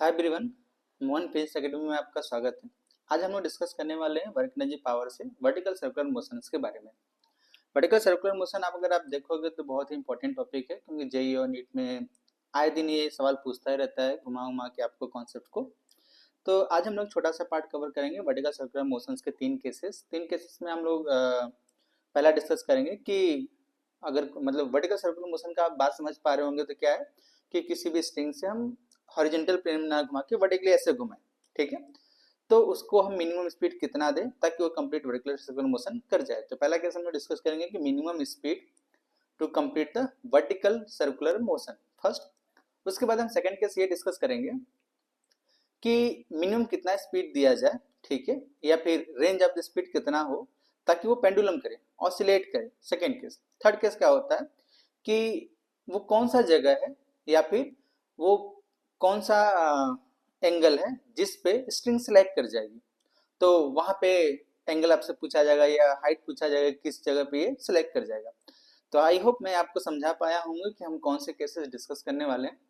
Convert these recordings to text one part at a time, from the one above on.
Hi everyone, Mohan physics academy में आपका स्वागत है। आज हम लोग डिस्कस करने वाले हैं वर्क एनर्जी पावर से वर्टिकल सर्कुलर मोशंस के बारे में। वर्टिकल सर्कुलर मोशन अगर आप देखोगे तो बहुत ही इंपॉर्टेंट टॉपिक है, क्योंकि जेईई और नीट में आए दिन ये सवाल पूछता ही रहता है घुमा घुमा के आपको कॉन्सेप्ट को। तो आज हम लोग छोटा सा पार्ट कवर करेंगे वर्टिकल सर्कुलर मोशंस के तीन केसेस में हम लोग पहला डिस्कस करेंगे कि अगर मतलब वर्टिकल सर्कुलर मोशन का आप बात समझ पा रहे होंगे तो क्या है कि किसी भी स्ट्रिंग से हम हॉरिजॉन्टल प्लेन में ना घुमा के वर्टिकली ऐसे घुमाएं, ठीक है। तो उसको हम मिनिमम स्पीड कितना दें ताकि वो कंप्लीट वर्टिकल सर्कुलर मोशन कर जाए। तो पहला केस हम लोग डिस्कस करेंगे कि minimum speed to complete the vertical circular motion first. उसके बाद हम सेकंड केस ये डिस्कस करेंगे कि मिनिमम कितना स्पीड दिया जाए, ठीक है, या फिर रेंज ऑफ द स्पीड कितना हो ताकि वो पेंडुलम करे, ऑसिलेट करे, सेकंड केस। थर्ड केस क्या होता है कि वो कौन सा जगह है या फिर वो कौन सा एंगल है जिस पे स्ट्रिंग सेलेक्ट कर जाएगी। तो वहां पे एंगल आपसे पूछा जाएगा या हाइट पूछा जाएगा, किस जगह पे ये सिलेक्ट कर जाएगा। तो आई होप मैं आपको समझा पाया हूँ कि हम कौन से केसेस डिस्कस करने वाले हैं।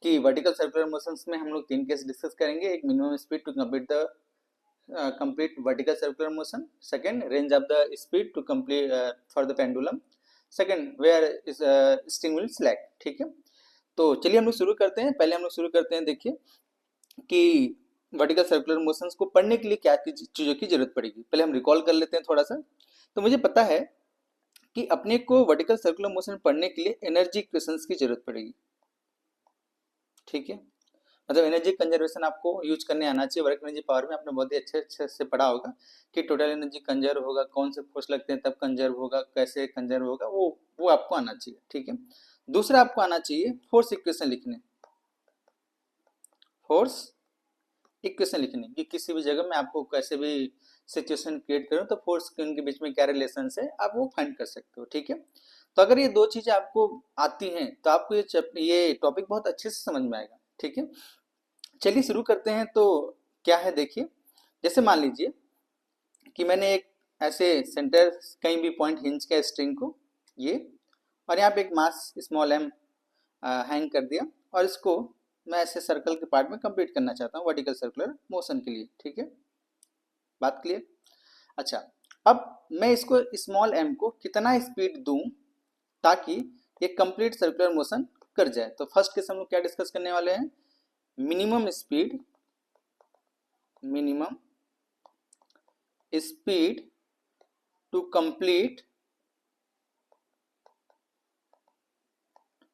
कि वर्टिकल सर्कुलर मोशंस में हम लोग तीन केस डिस्कस करेंगे। एक minimum speed to complete the complete vertical circular motion, second range of the speed to complete for the pendulum, second where is string will select, ठीक है। तो चलिए हम लोग शुरू करते हैं। पहले हम लोग शुरू करते हैं, देखिए कि वर्टिकल सर्कुलर मोशंस को पढ़ने के लिए क्या चीज़ों की जरूरत पड़ेगी। पहले हम रिकॉल कर लेते हैं थोड़ा सा। तो मुझे पता है कि अपने को वर्टिकल सर्कुलर मोशन पढ़ने के लिए एनर्जी इक्वेशंस की जरूरत पड़ेगी, ठीक है। मतलब एनर्जी कंजर्वेशन आपको यूज करने आना चाहिए। वर्क एनर्जी पावर में आपने बहुत ही अच्छे से पढ़ा होगा कि टोटल एनर्जी कंजर्व होगा, कौन से फोर्स लगते हैं तब कंजर्व होगा, कैसे कंजर्व होगा, वो आपको आना चाहिए, ठीक है। दूसरा आपको आना चाहिए फोर्स इक्वेशन लिखने। फोर्स इक्वेशन लिखने की किसी भी जगह में आपको कैसे भी सिचुएशन क्रिएट करूं तो फोर्स के उनके बीच में क्या रिलेशन है आप वो फाइंड कर सकते हो, ठीक है। तो अगर ये दो चीजें आपको आती हैं तो आपको ये टॉपिक बहुत अच्छे से समझ में आएगा, ठीक है। चलिए शुरू करते हैं। तो क्या है देखिए, जैसे मान लीजिए कि मैंने एक ऐसे सेंटर कहीं भी पॉइंट हिंज किया स्ट्रिंग को, ये, और यहाँ पे एक मास स्मॉल एम हैंग कर दिया, और इसको मैं ऐसे सर्कल के पार्ट में कंप्लीट करना चाहता हूँ वर्टिकल सर्कुलर मोशन के लिए, ठीक है। बात क्लियर? अच्छा, अब मैं इसको स्मॉल एम को कितना स्पीड दूं ताकि ये कंप्लीट सर्कुलर मोशन कर जाए। तो फर्स्ट केस हम लोग क्या डिस्कस करने वाले हैं, minimum speed to complete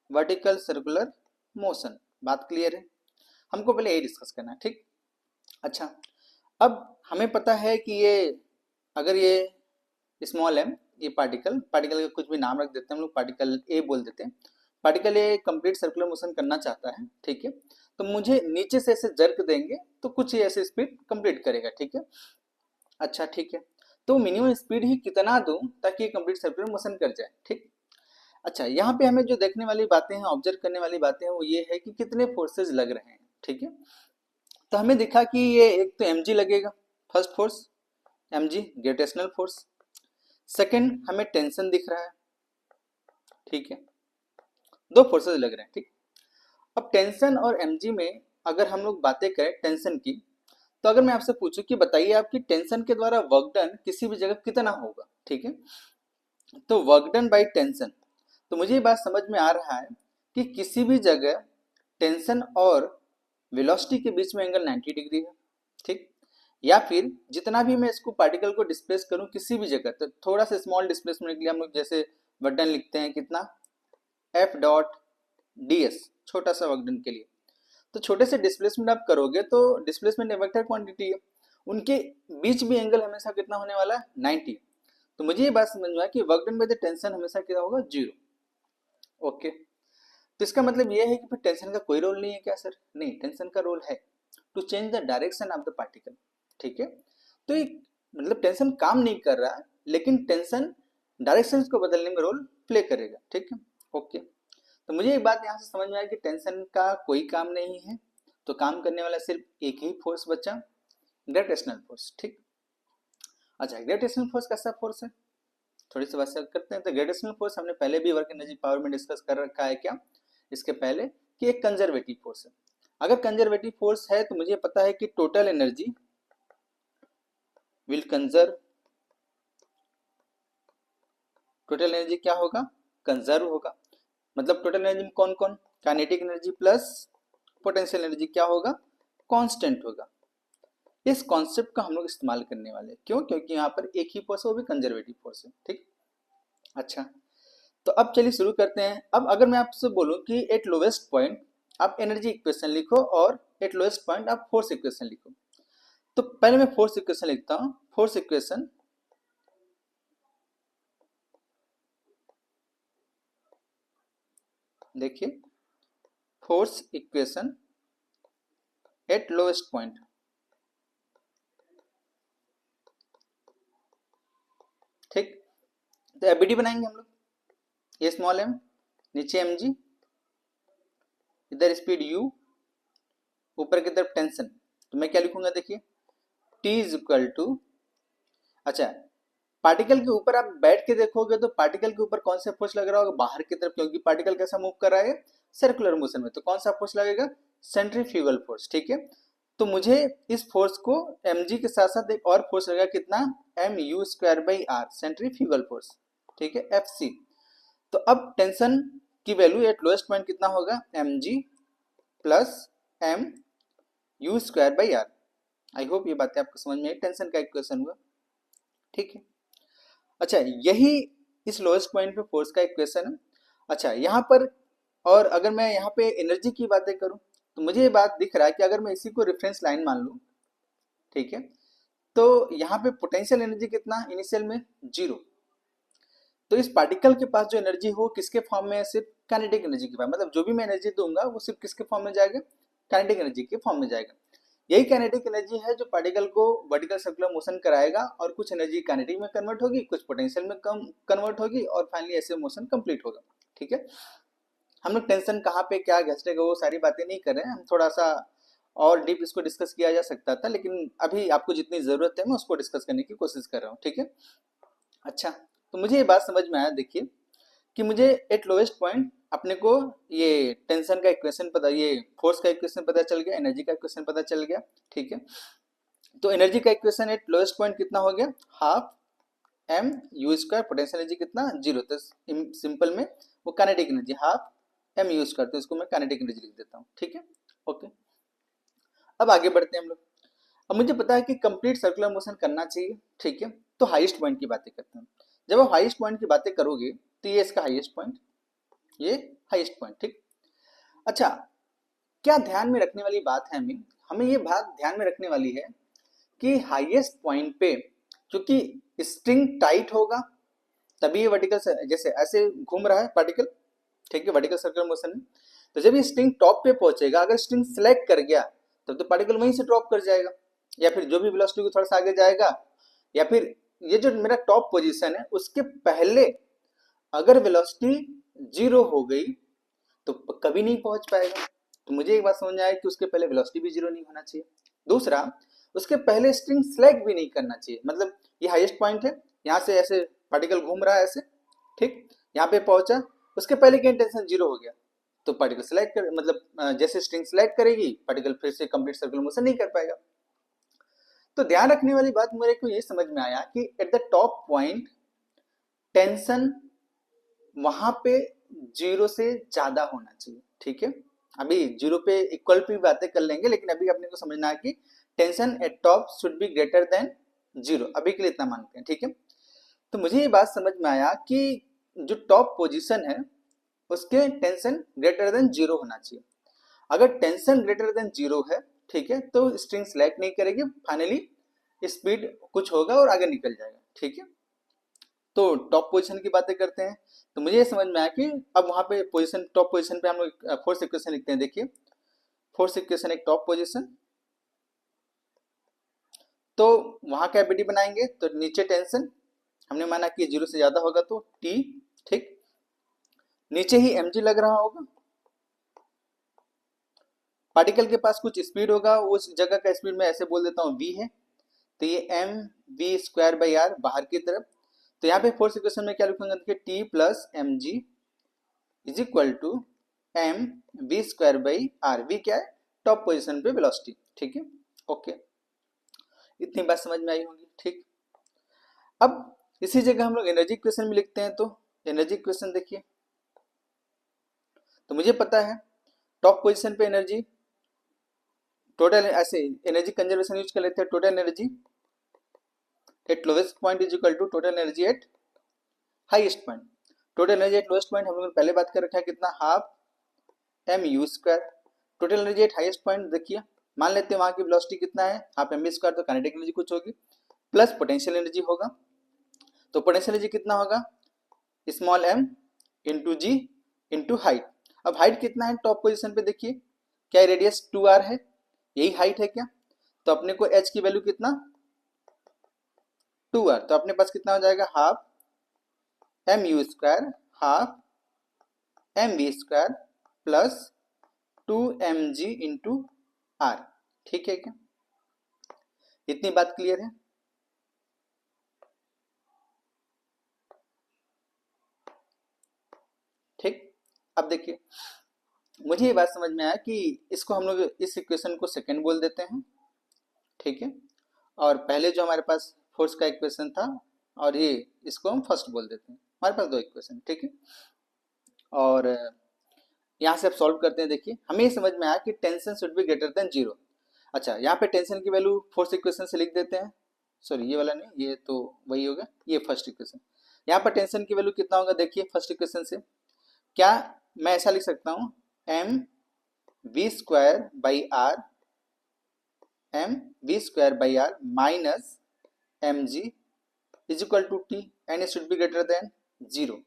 vertical circular motion. बात क्लियर है? हमको पहले ये डिस्कस करना है, ठीक। अच्छा, अब हमें पता है कि ये अगर ये स्मॉल एम, ये पार्टिकल का कुछ भी नाम रख देते हैं हम लोग, पार्टिकल ए बोल देते हैं। Particle A complete circular motion करना चाहता है, ठीक है। तो मुझे नीचे से ऐसे जर्क देंगे तो कुछ ही ऐसे स्पीड कंप्लीट करेगा, ठीक है। अच्छा ठीक है, तो मिनिमम स्पीड ही कितना दूं ताकि ये कंप्लीट सर्कुलर मोशन कर जाए, ठीक। अच्छा, यहाँ पे हमें जो देखने वाली बातें हैं, ऑब्जर्व करने वाली बातें हैं, वो ये है कि कितने फोर्सेज लग रहे हैं, ठीक है। तो हमें दिखा कि ये एक तो mg लगेगा, first force mg gravitational force. Second हमें टेंशन दिख रहा है, ठीक है। दो फोर्सेज लग रहे हैं, ठीक। अब टेंशन और mg में अगर हम लोग बातें करें टेंशन की, तो अगर मैं आपसे पूछूं कि बताइए आपकी टेंशन के द्वारा वर्क डन किसी भी जगह कितना होगा, ठीक है। तो वर्क डन बाई टेंशन, तो मुझे ये बात समझ में आ रहा है कि किसी भी जगह टेंशन और वेलोसिटी के बीच में एंगल 90 डिग्री है, ठीक। या फिर जितना भी मैं इसको पार्टिकल को डिस्प्लेस करूं किसी भी जगह, तो थोड़ा सा स्मॉल डिस्प्लेसमेंट के लिए हम लोग जैसे वर्क डन लिखते हैं कितना, एफ डॉट डी एस, छोटा सा वर्क डन के लिए। तो छोटे से डिस्प्लेसमेंट आप करोगे तो डिस्प्लेसमेंट वेक्टर क्वांटिटी है, उनके बीच भी एंगल हमेशा कितना होने वाला है, 90। तो मुझे ये बात समझ में आया कि work done by the tension हमेशा क्या होगा, 0। ओके, तो इसका मतलब ये है कि फिर टेंशन का कोई रोल नहीं है क्या सर? नहीं, टेंशन का रोल है to change the direction of the particle, ठीक है। तो एक मतलब टेंशन काम नहीं कर रहा है लेकिन टेंशन डायरेक्शन को बदलने में रोल प्ले करेगा, ठीक है। ओके, तो मुझे एक बात यहाँ से समझ में आया कि टेंशन का कोई काम नहीं है, तो काम करने वाला सिर्फ एक ही फोर्स बचा, ग्रेविटेशनल फोर्स, ठीक। अच्छा, ग्रेविटेशनल फोर्स कैसा फोर्स है, थोड़ी सी बात करते हैं। तो ग्रेविटेशनल फोर्स हमने पहले भी वर्क एनर्जी पावर में डिस्कस कर रखा है क्या, इसके पहले, कि एक कंजर्वेटिव फोर्स है। अगर कंजर्वेटिव फोर्स है तो मुझे पता है कि total energy will conserve, total energy क्या होगा, कंजर्व होगा। मतलब टोटल एनर्जी में कौन कौन, kinetic energy plus potential energy क्या होगा, कांस्टेंट होगा। इस कॉन्सेप्ट का हम लोग इस्तेमाल करने वाले हैं, क्यों, क्योंकि यहाँ पर एक ही फोर्स है, वो भी कंजर्वेटिव फोर्स है। ठीक, अच्छा, तो अब चलिए शुरू करते हैं। अब अगर मैं आपसे बोलूं कि एट लोवेस्ट पॉइंट आप एनर्जी इक्वेशन लिखो और एट लोवेस्ट पॉइंट आप फोर्स इक्वेशन लिखो, तो पहले मैं फोर्स इक्वेशन लिखता हूं। फोर्स इक्वेशन देखिए, force equation at lowest point, ठीक, तो एबीडी बनाएंगे हम लोग, ये स्मॉल एम, नीचे एम जी, इधर स्पीड यू, ऊपर की तरफ टेंशन। तो मैं क्या लिखूंगा, देखिए टी इज इक्वल टू, अच्छा, पार्टिकल के ऊपर आप बैठ के देखोगे तो पार्टिकल के ऊपर कौन सा फोर्स लग रहा होगा, बाहर की तरफ, क्योंकि पार्टिकल कैसा मूव कर रहा है, सर्कुलर मोशन में, तो कौन सा फोर्स लगेगा, सेंट्रीफ्यूगल फोर्स। ठीक है, तो मुझे इस फोर्स को mg के साथ साथ एक और फोर्स लगेगा, कितना, mu square by r, centrifugal force. ठीक है, fc। तो अब टेंशन की वैल्यू एट लोएस्ट पॉइंट कितना होगा, mg plus m u square by r. I hope ये बातें आपको समझ में आई, टेंशन का इक्वेशन हुआ। ठीक है, अच्छा, यही इस लोएस्ट पॉइंट पे फोर्स का इक्वेशन है। अच्छा, यहाँ पर, और अगर मैं यहाँ पे एनर्जी की बातें करूं तो मुझे ये बात दिख रहा है कि अगर मैं इसी को रेफरेंस लाइन मान लूं, ठीक है, तो यहाँ पे पोटेंशियल एनर्जी कितना, इनिशियल में 0। तो इस पार्टिकल के पास जो एनर्जी हो किसके फॉर्म में है, सिर्फ काइनेटिक एनर्जी के फॉर्म, मतलब जो भी मैं एनर्जी दूंगा वो सिर्फ किसके फॉर्म में जाएगा, काइनेटिक एनर्जी के फॉर्म में जाएगा। यही काइनेटिक एनर्जी है जो पार्टिकल को वर्टिकल सर्कुलर मोशन कराएगा, और कुछ एनर्जी काइनेटिक में कन्वर्ट होगी, कुछ पोटेंशियल में कन्वर्ट होगी, और फाइनली ऐसे मोशन कंप्लीट होगा। ठीक है, हम लोग टेंशन कहाँ पे क्या घसटेगा वो सारी बातें नहीं कर रहे हैं, हम थोड़ा सा और डीप इसको डिस्कस किया जा सकता था, लेकिन अभी आपको जितनी जरूरत है मैं उसको डिस्कस करने की कोशिश कर रहा हूँ। ठीक है, अच्छा, तो मुझे ये बात समझ में आया, देखिए कि मुझे एट लोएस्ट पॉइंट अपने को ये टेंशन का इक्वेशन पता, ये फोर्स का इक्वेशन पता चल गया, एनर्जी का इक्वेशन पता चल गया। ठीक है, तो एनर्जी का इक्वेशन एट लोएस्ट पॉइंट कितना हो गया, half m u square, potential energy कितना, 0। तो सिंपल में वो kinetic energy half m u square, तो इसको मैं काइनेटिक एनर्जी लिख देता हूँ। ठीक है, ओके, अब आगे बढ़ते हैं हम लोग। अब मुझे पता है कि कंप्लीट सर्कुलर मोशन करना चाहिए। ठीक है, तो हाईएस्ट पॉइंट की बातें करते हैं। जब आप हाईएस्ट पॉइंट की बातें करोगे तो ये इसका हाईएस्ट पॉइंट, ये हाईएस्ट पॉइंट। ठीक, अच्छा, क्या ध्यान में रखने वाली बात है, हमें हमें ये बात ध्यान में रखने वाली है कि हाईएस्ट पॉइंट पे क्योंकि स्ट्रिंग टाइट होगा, तभी ये वर्टिकल जैसे ऐसे घूम रहा है पार्टिकल, ठीक है, वर्टिकल सर्कुलर मोशन में, तो जब ये स्ट्रिंग टॉप पे पहुंचेगा, अगर स्ट्रिंग सेलेक्ट कर गया तब तो पार्टिकल वहीं से ड्रॉप कर जाएगा, या फिर जो भी वेलोसिटी को थोड़ा सा आगे जाएगा, या फिर ये जो मेरा टॉप पोजीशन है उसके पहले अगर वेलोसिटी 0 हो गई तो कभी नहीं पहुंच पाएगा। तो मुझे एक बात समझ आया कि उसके पहले वेलोसिटी भी 0 नहीं होना चाहिए। दूसरा, उसके पहले स्ट्रिंग सेलेक्ट भी नहीं करना चाहिए, मतलब ये हाईएस्ट पॉइंट है, यहाँ से ऐसे पार्टिकल घूम रहा है ऐसे, ठीक, यहाँ पे पहुंचा, उसके पहले की टेंशन 0 हो गया, तो पार्टिकल सेलेक्ट कर, मतलब जैसे स्ट्रिंग सेलेक्ट करेगी पार्टिकल फिर से कंप्लीट सर्कुलर मोशन नहीं कर पाएगा। तो ध्यान रखने वाली बात मेरे को ये समझ में आया कि at the top point tension वहां पे 0 से ज्यादा होना चाहिए। ठीक है, अभी 0 पे इक्वल पे बातें कर लेंगे, लेकिन अभी अपने को समझना है कि tension eight top should be greater then 0, अभी के लिए इतना मानते हैं। ठीक है, तो मुझे ये बात समझ में आया कि जो टॉप पोजीशन है उसके टेंशन ग्रेटर देन 0 होना चाहिए। अगर टेंशन ग्रेटर देन 0 है, ठीक है, तो स्ट्रिंग सेलेक्ट नहीं करेगी, फाइनली स्पीड कुछ होगा और आगे निकल जाएगा। ठीक है, तो टॉप पोजीशन की बातें करते हैं। तो मुझे ये समझ में आया कि अब वहां पे पोजीशन, टॉप पोजीशन पे हम लोग फोर्स इक्वेशन लिखते हैं। देखिए, फोर्स इक्वेशन एक टॉप पोजीशन, तो वहां क्या एबीडी बनाएंगे, तो नीचे टेंशन हमने माना कि 0 से ज्यादा होगा तो टी, ठीक, नीचे ही mg लग रहा होगा, पार्टिकल के पास कुछ स्पीड होगा, उस जगह का स्पीड मैं ऐसे बोल देता हूँ v है, तो ये m v square by r बाहर की तरफ। तो यहाँ पे फोर्स इक्वेशन में क्या लिखूंगा, देखिए T plus m g is equal to m v square by r. V क्या है, टॉप पोजीशन पे वेलोसिटी। ठीक है, ओके, इतनी बात समझ में आई होगी। ठीक, अब इसी जगह हम लोग एनर्जी इक्वेशन भी लिखते हैं, तो एनर्जी इक्वेशन देखिए, तो मुझे पता है टॉप पोजीशन पे एनर्जी टोटल, ऐसे एनर्जी कंजर्वेशन यूज कर लेते हैं, total energy at lowest point is equal to total energy at highest point. Total energy at lowest point हम लोगों ने पहले बात कर रखा है कितना, half m u square. Total energy at highest point देखिए, मान लेते हैं वहां की वेलोसिटी कितना है, हाफ एम स्क्वायर, तो काइनेटिक एनर्जी कुछ होगी, प्लस पोटेंशियल एनर्जी होगा, तो पोटेंशियल एनर्जी कितना होगा, स्मॉल एम इंटू जी इंटू हाइट। अब हाइट कितना है टॉप पोजीशन पे, देखिए क्या रेडियस 2r है, यही हाइट है क्या, तो अपने को h की वैल्यू कितना 2r, तो अपने पास कितना हो जाएगा, half m u square half m v square plus 2mg into r. ठीक है क्या, इतनी बात क्लियर है। ठीक, अब देखिए मुझे ये बात समझ में आया कि इसको हम लोग इस इक्वेशन को सेकंड बोल देते हैं। ठीक है, और पहले जो हमारे पास फोर्स का इक्वेशन था और ये इसको हम फर्स्ट बोल देते हैं, हमारे पास दो इक्वेशन। ठीक है, और यहाँ से आप सॉल्व करते हैं, देखिए हमें ये समझ में आया कि tension should be greater than zero. अच्छा, यहाँ पे टेंशन की वैल्यू फोर्स इक्वेशन से लिख देते हैं, सॉरी ये वाला नहीं, ये तो वही होगा, ये फर्स्ट इक्वेशन। यहाँ पर टेंशन की वैल्यू कितना होगा, देखिए फर्स्ट इक्वेशन से क्या मैं ऐसा लिख सकता हूँ, m v square by r, m v square by r minus m g is equal to T and it should be greater than zero.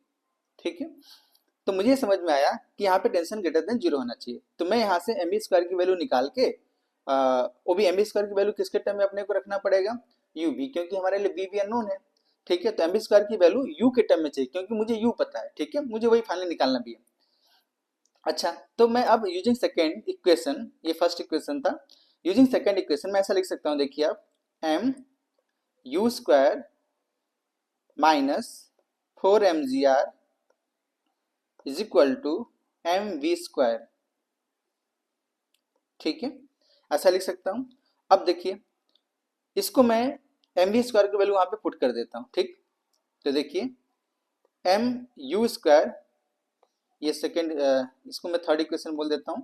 ठीक है, तो मुझे समझ में आया कि यहाँ पे टेंशन ग्रेटर देन जीरो होना चाहिए, तो मैं यहाँ से एम वी स्क्वायर की वैल्यू निकाल के वो भी एम वी स्क्वायर की वैल्यू किसके टर्म में अपने को रखना पड़ेगा, यू वी, क्योंकि हमारे लिए वी भी अननोन है। ठीक है, तो एम वी स्क्वायर की वैल्यू यू के टर्म में चाहिए, क्योंकि मुझे यू पता है। ठीक है, मुझे वही फाइनल निकालना भी है। अच्छा, तो मैं अब यूजिंग सेकेंड इक्वेशन, ये फर्स्ट इक्वेशन था, यूजिंग सेकेंड इक्वेशन मैं ऐसा लिख सकता हूँ, देखिए आप m u square minus 4mgr is equal to m v square. ठीक है, ऐसा लिख सकता हूं। अब देखिए इसको मैं एम वी स्क्वायर की वैल्यू वहां पे पुट कर देता हूं। ठीक, तो देखिए एम यू स्क्वायर, ये सेकेंड, इसको मैं थर्ड इक्वेशन बोल देता हूं,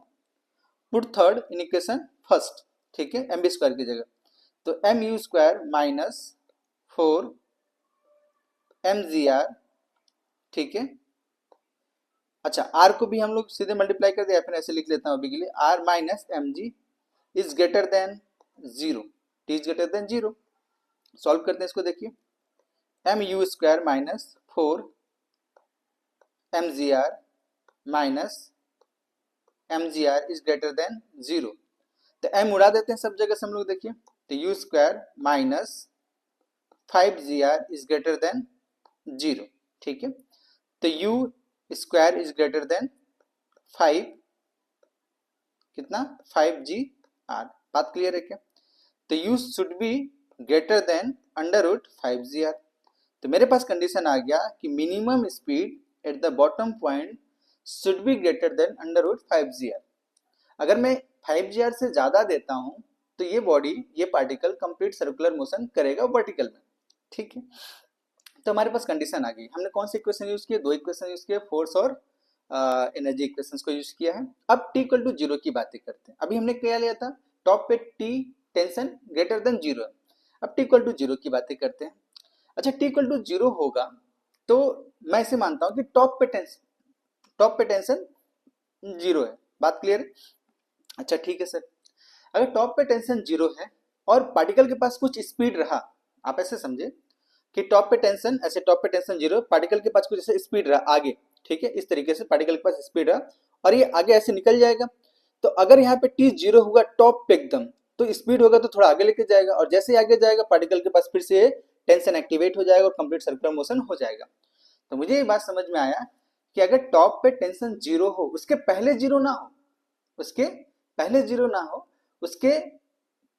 put third in equation first. ठीक है, एम वी स्क्वायर की जगह, तो M u square minus 4mgr। ठीक है, अच्छा आर को भी हम लोग सीधे मल्टीप्लाई कर दिया, फिर ऐसे लिख लेता हूं अभी के लिए, r minus m g is greater than zero, T is greater than zero. Solve करते हैं इसको, देखिए m u square minus 4mgr minus mgr is greater than zero, तो m उड़ा देते हैं सब जगह से हम लोग, देखिए तो u square minus 5gr is greater than zero. ठीक है, तो u square is greater than 5, कितना 5gr। बात क्लियर है क्या, तो u should be greater than under root 5gr। तो मेरे पास कंडीशन आ गया कि minimum speed at the bottom point should be greater than under root 5gr। अगर मैं 5gr से ज्यादा देता हूं तो ये बॉडी, ये पार्टिकल कंप्लीट सर्कुलर मोशन करेगा वर्टिकल में। ठीक है, तो हमारे पास कंडीशन आ गई। हमने कौन सी इक्वेशन यूज किया, दो इक्वेशन यूज किया, फोर्स और एनर्जी इक्वेशंस को यूज किया है। अब टी इक्वल टू जीरो की बातें करते हैं। अभी हमने क्या लिया था, टॉप पे T tension greater than zero, अब टी इक्वल टू जीरो की बातें करते हैं। अच्छा, टी इक्वल टू जीरो होगा तो मैं इसे मानता हूं कि टॉप पे टेंशन जीरो है। बात क्लियर है, अच्छा ठीक है सर, अगर टॉप पे टेंशन जीरो है और पार्टिकल के पास कुछ स्पीड रहा, आप ऐसे समझे कि टॉप पे टेंशन, ऐसे टॉप पे टेंशन जीरो, पार्टिकल के पास कुछ ऐसे स्पीड रहा आगे, ठीक है, इस तरीके से पार्टिकल के पास स्पीड रहा और ये आगे ऐसे निकल जाएगा, तो अगर यहाँ पे टी जीरो होगा टॉप पे एकदम, तो स्पीड होगा तो थोड़ा आगे लेके जाएगा, और जैसे ही आगे जाएगा पार्टिकल के पास फिर से टेंशन एक्टिवेट हो जाएगा और कंप्लीट सर्कुलर मोशन हो जाएगा। तो मुझे ये बात समझ में आया कि अगर टॉप पे टेंशन जीरो हो, उसके पहले जीरो ना हो, उसके पहले जीरो ना हो, उसके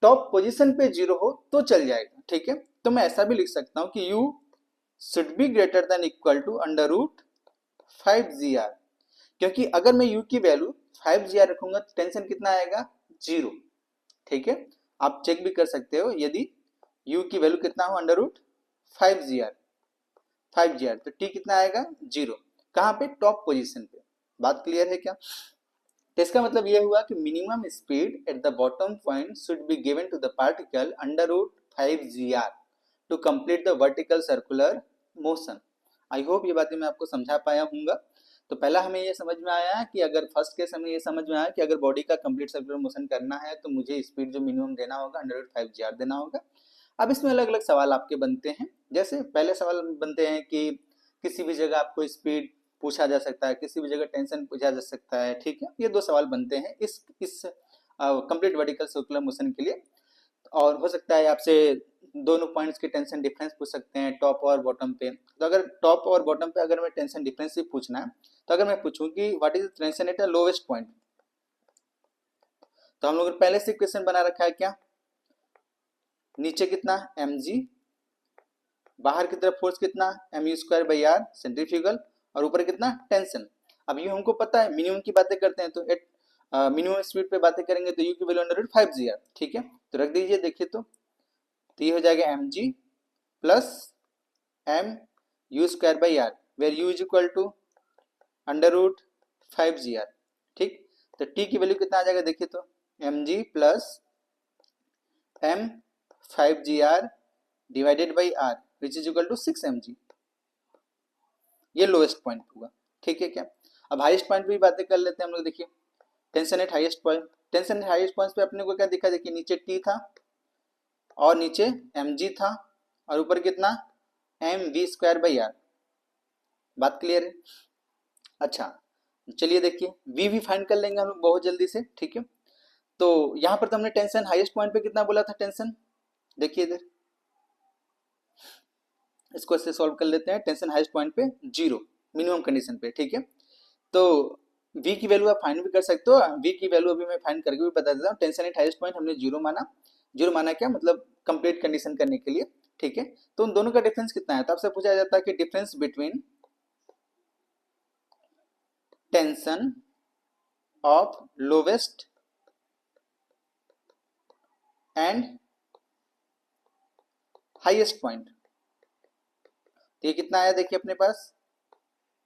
टॉप पोजीशन पे जीरो हो तो चल जाएगा। ठीक है, तो मैं ऐसा भी लिख सकता हूं कि u should be greater than equal to under root 5gr, क्योंकि अगर मैं u की वैल्यू 5gr रखूंगा तो टेंशन कितना आएगा 0। ठीक है, आप चेक भी कर सकते हो, यदि u की वैल्यू कितना हो अंडर रूट 5gr, तो t कितना आएगा 0। कहाँ पे? टॉप पोजीशन पे। बात क्लियर है क्या? तो इसका मतलब यह हुआ कि minimum speed at the bottom point should be given to the particle under root 5gr to complete the vertical circular motion. I hope ये बातें मैं आपको समझा पाया हूँगा। तो पहला हमें ये समझ में आया कि अगर फर्स्ट केस हमें ये समझ में आया कि अगर बॉडी का कंप्लीट सर्कुलर मोशन करना है तो मुझे स्पीड जो मिनिमम देना होगा अंडर रूट 5gr देना होगा। अब इसमें अलग अलग सवाल आपके बनते हैं। जैसे पहले सवाल बनते हैं कि किसी भी जगह आपको स्पीड पूछा जा सकता है, किसी भी जगह टेंशन पूछा जा सकता है। ठीक है, ये दो सवाल बनते हैं इस कंप्लीट वर्टिकल सर्कुलर मोशन के लिए। और हो सकता है आपसे दोनों पॉइंट्स के टेंशन डिफरेंस पूछ सकते हैं, टॉप और बॉटम पे। तो अगर टॉप और बॉटम पे अगर मैं टेंशन डिफरेंस ही पूछना है, तो अगर मैं पूछूं कि what is tension at the lowest point, तो हम लोगों ने पहले से इक्वेशन बना रखा है क्या? नीचे कितना mg, बाहर की तरफ फोर्स कितना mu²/r सेंट्रीफ्यूगल, और ऊपर कितना टेंशन। अब ये हमको पता है, मिनिमम की बातें करते हैं तो एट मिनिमम स्पीड पे बातें करेंगे तो u की वैल्यू अंडर रूट 5gr। ठीक है, तो रख दीजिए। देखिए तो ये हो जाएगा mg plus mu²/r where u is equal to under root 5gr। ठीक, तो t की वैल्यू कितना आ जाएगा? देखिए तो mg plus m 5gr divided by r which is equal to 6 mg। ये लोएस्ट पॉइंट होगा। ठीक है क्या? अब हाईएस्ट पॉइंट पे भी बातें कर लेते हैं हम लोग। देखिए tension eight highest point, tension eight highest point पे अपने को क्या दिखा? देखिए नीचे t था और नीचे mg था और ऊपर कितना mv²/r। बात क्लियर है? अच्छा चलिए देखिए v भी फाइंड कर लेंगे हम लोग बहुत जल्दी से। ठीक है, तो यहां पर तो हमने टेंशन हाईएस्ट पॉइंट पे कितना बोला था टेंशन, देखिए इधर इसको ऐसे सॉल्व कर लेते हैं। टेंशन हाईएस्ट पॉइंट पे 0 मिनिमम कंडीशन पे। ठीक है, तो v की वैल्यू आप फाइंड भी कर सकते हो। v की वैल्यू अभी मैं फाइंड करके भी बता देता हूँ। टेंशन एट हाईएस्ट पॉइंट हमने 0 माना। 0 माना क्या मतलब? कंप्लीट कंडीशन करने के लिए। ठीक है, तो उन दोनों का डिफरेंस कितना है? तो आपसे पूछा जाता है कि difference between tension of lowest and highest point, तो ये कितना आया? देखिए अपने पास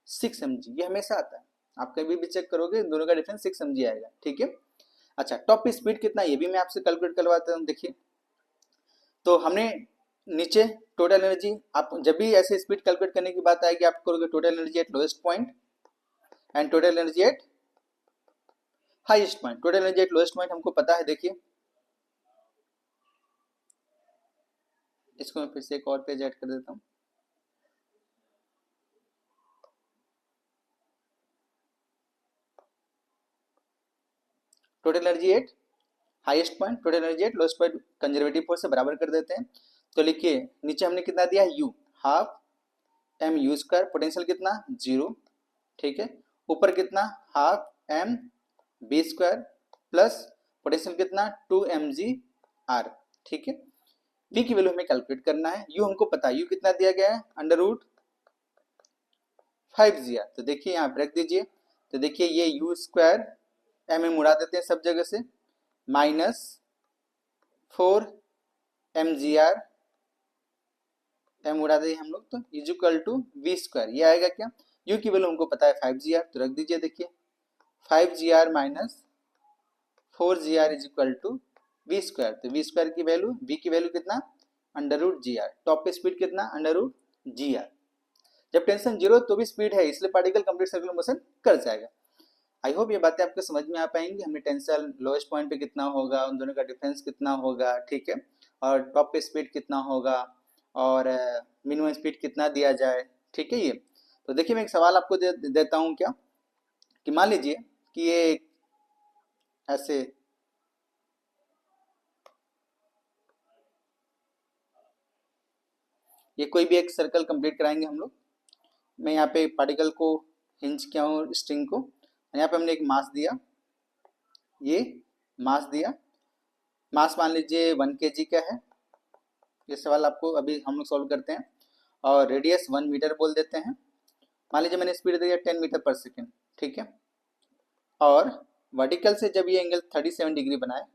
6 mg। ये हमेशा आता है, आप कभी भी चेक करोगे दोनों का डिफरेंस 6 mg आएगा। ठीक है, अच्छा टॉप पे स्पीड कितना है ये भी मैं आपसे कैलकुलेट करवाता हूँ। देखिए तो हमने नीचे टोटल एनर्जी, आप जब भी ऐसे स्पीड कैलकुलेट करने की बात आएगी आप करोगे total energy eight lowest point and total energy at highest point. Total energy eight lowest point हमको पता है। देखिए इसको मैं फिर से एक और पेज ऐड कर देता हूँ। Total energy at highest point, total energy eight lowest point conservative force से बराबर कर देते हैं। तो लिखिए नीचे हमने कितना दिया? u हाफ mu², पोटेंशियल कितना 0। ठीक है, ऊपर कितना हाफ mv² प्लस पोटेंशियल कितना 2 mgr। ठीक है, v की वैल्यू हमें कैलकुलेट करना है। u हमको पता है, u कितना दिया गया है? Under root 5gr। तो देखिए यहाँ पे रख दीजिए। तो देखिए ये u² mm उड़ा देते हैं सब जगह से, माइनस 4 mgr m उड़ा दें हम लोग तो इज इक्वल टू v²। ये आएगा क्या? u की वैल्यू हमको पता है 5gr, तो रख दीजिए। देखिए 5gr minus 4gr is equal to v²। तो v² की वैल्यू, v की वैल्यू कितना? Under root gr। टॉप पे स्पीड कितना? Under root gr। जब टेंशन 0 तो भी स्पीड है, इसलिए पार्टिकल कंप्लीट सर्कुलर मोशन कर जाएगा। आई होप ये बातें आपको समझ में आ पाएंगी। हमें टेंशन लोएस्ट पॉइंट पे कितना होगा, उन दोनों का डिफरेंस कितना होगा। ठीक है, और टॉप पे स्पीड कितना होगा और मिनिमम स्पीड कितना दिया जाए। ठीक है, ये तो देखिए मैं एक सवाल आपको देता हूँ क्या, कि मान लीजिए कि ये ऐसे ये कोई भी एक सर्कल कंप्लीट कराएंगे हम लोग। मैं यहाँ पे पार्टिकल को हिंज किया हूँ स्ट्रिंग को, यहाँ पे हमने एक मास दिया, ये मास दिया। मास मान लीजिए 1 kg का है। ये सवाल आपको अभी हम लोग सॉल्व करते हैं। और रेडियस 1 मीटर बोल देते हैं। मान लीजिए मैंने स्पीड दिया 10 मीटर पर सेकेंड। ठीक है, और वर्टिकल से जब ये एंगल 37 डिग्री बनाए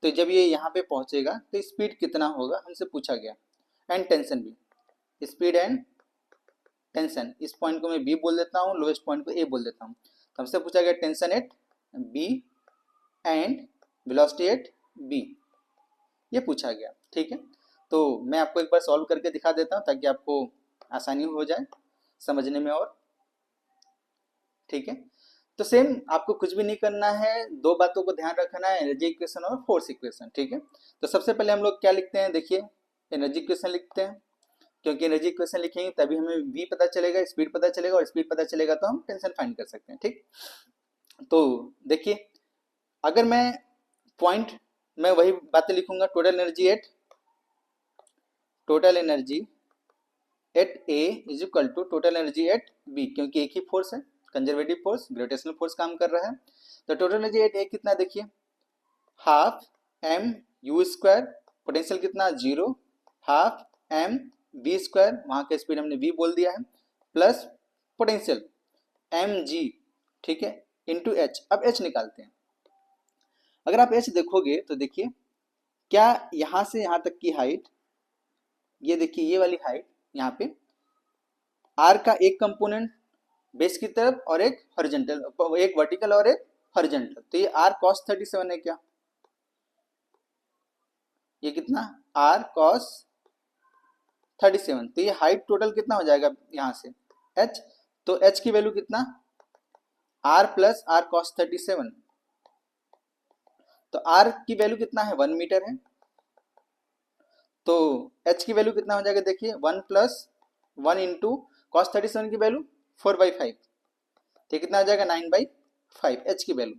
तो जब ये यहाँ पे पहुंचेगा तो स्पीड कितना होगा हमसे पूछा गया, एंड टेंशन भी, स्पीड एंड टेंशन। इस पॉइंट को मैं बी बोल देता हूँ, लोएस्ट पॉइंट को ए बोल देता हूँ। तो हमसे पूछा गया tension at B and velocity at B, ये पूछा गया। ठीक है, तो मैं आपको एक बार सॉल्व करके दिखा देता हूँ ताकि आपको आसानी हो जाए समझने में और। ठीक है, तो सेम आपको कुछ भी नहीं करना है, दो बातों को ध्यान रखना है, एनर्जी इक्वेशन और फोर्स इक्वेशन। ठीक है, तो सबसे पहले हम लोग क्या लिखते हैं, देखिए एनर्जी इक्वेशन लिखते हैं, क्योंकि एनर्जी इक्वेशन लिखेंगे तभी हमें v पता चलेगा, स्पीड पता चलेगा, और स्पीड पता चलेगा तो हम टेंशन फाइंड कर सकते हैं। ठीक, तो देखिए अगर मैं पॉइंट मैं वही बातें लिखूंगा, total energy at A is equal to total energy at B, क्योंकि एक ही फोर्स है, कंजर्वेटिव फोर्स, ग्रेविटेशनल फोर्स काम कर रहा है। तो टोटल एनर्जी एट ए कितना, देखिए half m u square, potential कितना 0, हाफ एम वी स्क्वायर, वहां का स्पीड हमने वी बोल दिया है, प्लस पोटेंशियल एम जी, ठीक है, इंटू एच। अब एच निकालते हैं। अगर आप एच देखोगे तो देखिए क्या यहां से यहां तक की हाइट, ये देखिए ये वाली हाइट, यहाँ पे आर का एक कंपोनेंट बेस की तरफ और एक हॉरिजॉन्टल, एक वर्टिकल और एक हॉरिजॉन्टल, तो ये आर कॉस 37 है क्या, ये कितना आर कॉस 37, तो ये हाइट टोटल कितना हो जाएगा यहाँ से h, तो h की वैल्यू कितना r प्लस आर कॉस 37, तो r की वैल्यू कितना है 1 मीटर है, तो h की वैल्यू कितना हो जाएगा, देखिए 1 प्लस 1 इंटू कॉस 37 की वैल्यू 4/5, तो कितना आ जाएगा 9/5 h की वैल्यू।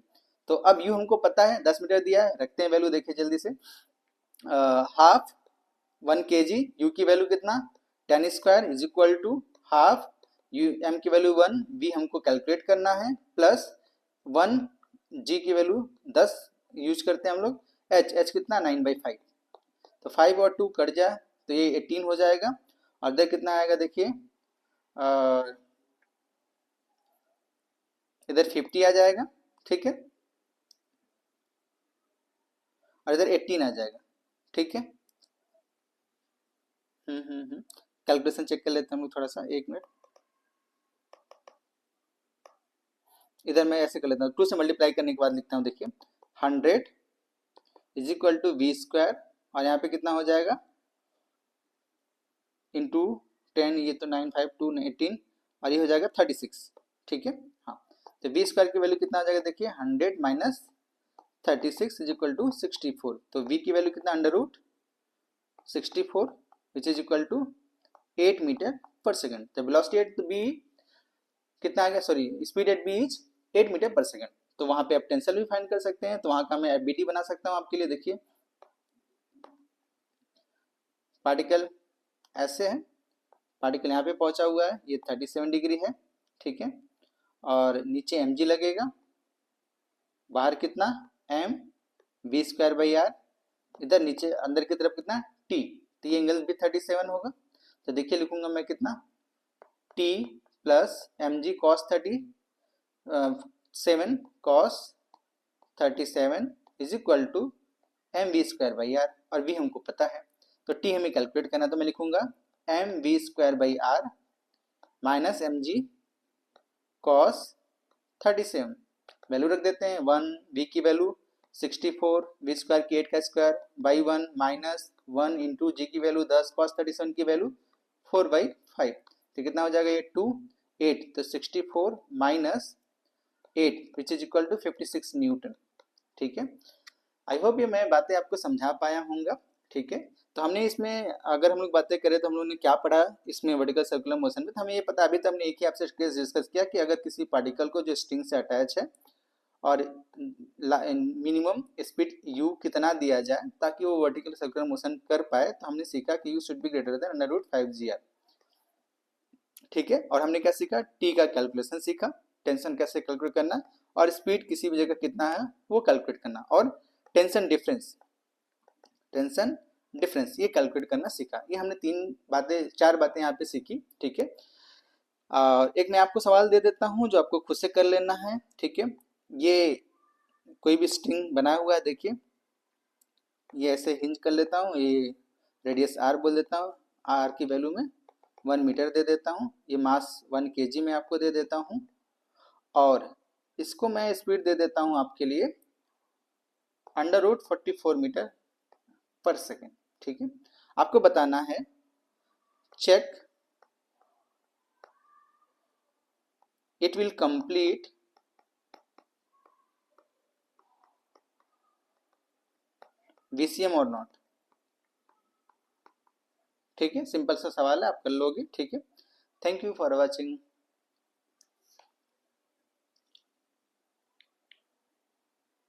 तो अब u हमको पता है 10 मीटर दिया है, रखते हैं वैल्यू, देखिए जल्दी से, हाफ 1 kg, u की वैल्यू कितना 10 square is equal to half u, m की वैल्यू 1, v हमको कैलकुलेट करना है, प्लस 1 g की वैल्यू 10 यूज करते हैं हम लोग, h कितना 9/5, तो 5 और 2 कट जाए तो ये 18 हो जाएगा, और इधर कितना आएगा देखिए इधर 50 आ जाएगा, ठीक है, और इधर 18 आ जाएगा। ठीक है, कैलकुलेशन चेक कर लेते हैं हम लोग थोड़ा सा, एक मिनट। इधर मैं ऐसे कर लेता हूँ, 2 से मल्टीप्लाई करने के बाद लिखता हूँ, देखिए 100 is equal to v square, और यहाँ पे कितना हो जाएगा इंटू 10, ये तो 9 5 2 18, और ये हो जाएगा 36। ठीक है, हाँ, तो वी स्क्वायर की वैल्यू कितना आ जाएगा, देखिए 100 माइनस 36 इज इक्वल टू 64, तो वी की वैल्यू कितना under root 64 which is equal to 8 meter per second. तो वेलोसिटी एट बी कितना आ गया, sorry speed at B is 8 meter per second. तो वहां पे आप टेंशन भी फाइंड कर सकते हैं, तो वहां का मैं एफबीटी बना सकता हूं आपके लिए। देखिए पार्टिकल ऐसे है, पार्टिकल यहाँ पे पहुंचा हुआ है, ये 37 डिग्री है, ठीक है, और नीचे mg लगेगा, बाहर कितना m v square by r, इधर नीचे अंदर की तरफ कितना t, तो ये एंगल भी 37 होगा। तो देखिए लिखूंगा मैं कितना t plus m g cos 37 cos 37 is equal to m v square by r, और v हमको पता है तो t हमें कैलकुलेट करना, तो मैं लिखूंगा m v square by r minus m g cos 37, value रख देते हैं 1, v की वैल्यू 64, वी स्क्वायर की 8 का स्क्वायर बाई 1 माइनस 1 इंटू जी की वैल्यू 10 कॉस 37 की वैल्यू 4/5, तो कितना हो जाएगा ये 2 8, तो 64 माइनस 8 which is equal to 56 newton. ठीक है, आई होप ये मैं बातें आपको समझा पाया हूँगा। ठीक है, तो हमने इसमें अगर हम लोग बातें करें तो हम लोगों ने क्या पढ़ा इसमें वर्टिकल सर्कुलर मोशन में, तो हमें ये पता, अभी तो हमने एक ही आपसे केस डिस्कस किया कि अगर किसी पार्टिकल को जो स्ट्रिंग से अटैच है और मिनिमम स्पीड u कितना दिया जाए ताकि वो वर्टिकल सर्कुलर मोशन कर पाए, तो हमने सीखा कि u should be greater than under root 5gr। ठीक है, और हमने क्या सीखा, t का कैलकुलेशन सीखा, टेंशन कैसे कैलकुलेट करना, और स्पीड किसी भी जगह कितना है वो कैलकुलेट करना, और टेंशन डिफरेंस ये कैलकुलेट करना सीखा। ये हमने 4 बातें यहाँ पे सीखी। ठीक है, एक मैं आपको सवाल दे देता हूँ जो आपको खुद से कर लेना है, ठीक है। ये कोई भी स्ट्रिंग बना हुआ है, देखिए ये ऐसे हिंज कर लेता हूँ, ये रेडियस आर बोल देता हूँ, आर की वैल्यू में 1 मीटर दे देता हूँ, ये मास 1 kg में आपको दे देता हूँ, और इसको मैं स्पीड दे देता हूँ आपके लिए √44 मीटर/सेकेंड, ठीक है। आपको बताना है check it will complete VCM और नॉट, ठीक है। सिंपल सा सवाल है, आप कर लोगे, ठीक है। Thank you for watching.